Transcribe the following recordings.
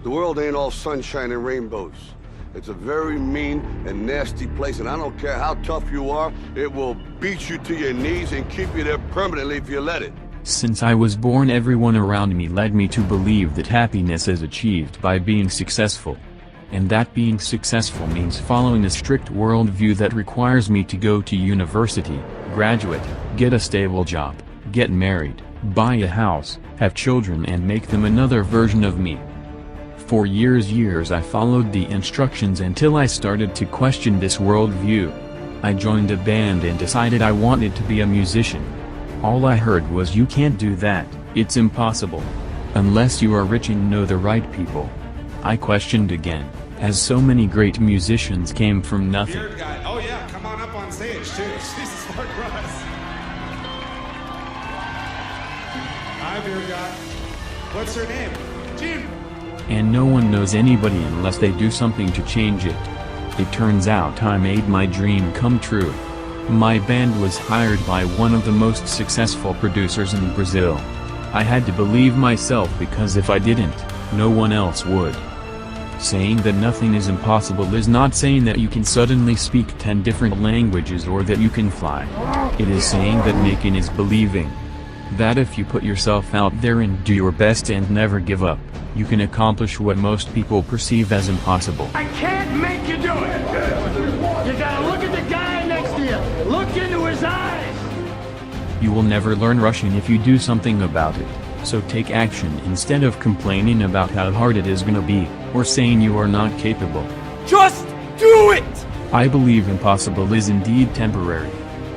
The world ain't all sunshine and rainbows. It's a very mean and nasty place, and I don't care how tough you are, it will beat you to your knees and keep you there permanently if you let it. Since I was born, everyone around me led me to believe that happiness is achieved by being successful. And that being successful means following a strict worldview that requires me to go to university, graduate, get a stable job, get married, buy a house, have children and make them another version of me. For years I followed the instructions until I started to question this worldview. I joined a band and decided I wanted to be a musician. All I heard was, "You can't do that, it's impossible. Unless you are rich and know the right people." I questioned again, as so many great musicians came from nothing. Beard guy. Oh yeah, come on up on stage too. Jesus, Lord Russ. Hi, beard guy. What's her name? Jim. And no one knows anybody unless they do something to change it. It turns out I made my dream come true. My band was hired by one of the most successful producers in Brazil. I had to believe myself because if I didn't, no one else would. Saying that nothing is impossible is not saying that you can suddenly speak 10 different languages or that you can fly. It is saying that making is believing. That if you put yourself out there and do your best and never give up, you can accomplish what most people perceive as impossible. I can't make you do it! You gotta look at the guy next to you! Look into his eyes! You will never learn Russian if you do something about it, so take action instead of complaining about how hard it is gonna be, or saying you are not capable. Just do it! I believe impossible is indeed temporary.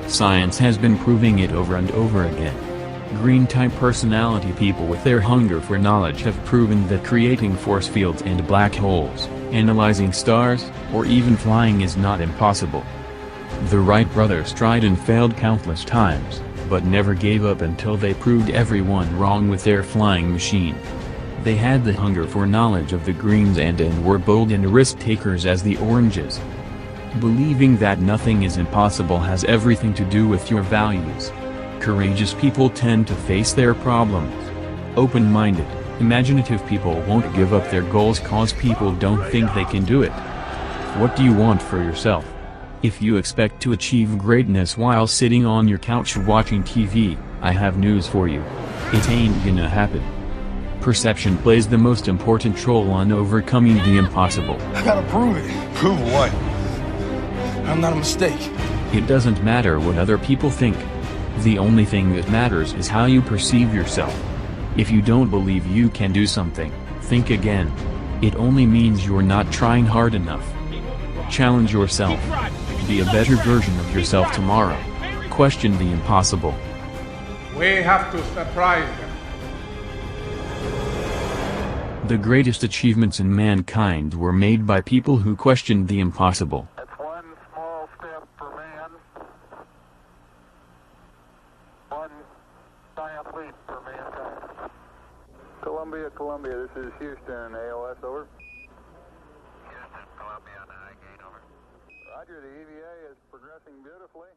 Science has been proving it over and over again. Green-type personality people with their hunger for knowledge have proven that creating force fields and black holes, analyzing stars, or even flying is not impossible. The Wright brothers tried and failed countless times, but never gave up until they proved everyone wrong with their flying machine. They had the hunger for knowledge of the greens and were bold and risk-takers as the oranges. Believing that nothing is impossible has everything to do with your values. Courageous people tend to face their problems. Open-minded, imaginative people won't give up their goals cause people don't think they can do it. What do you want for yourself? If you expect to achieve greatness while sitting on your couch watching TV, I have news for you. It ain't gonna happen. Perception plays the most important role on overcoming the impossible. I gotta prove it. Prove what? I'm not a mistake. It doesn't matter what other people think. The only thing that matters is how you perceive yourself. If you don't believe you can do something, think again. It only means you're not trying hard enough. Challenge yourself. Be a better version of yourself tomorrow. Question the impossible. We have to surprise them. The greatest achievements in mankind were made by people who questioned the impossible. That's one small step for man, one giant leap for mankind. Columbia, this is Houston, AOS, over. Houston, Columbia, on the high gain, over. Roger, the EVA is progressing beautifully.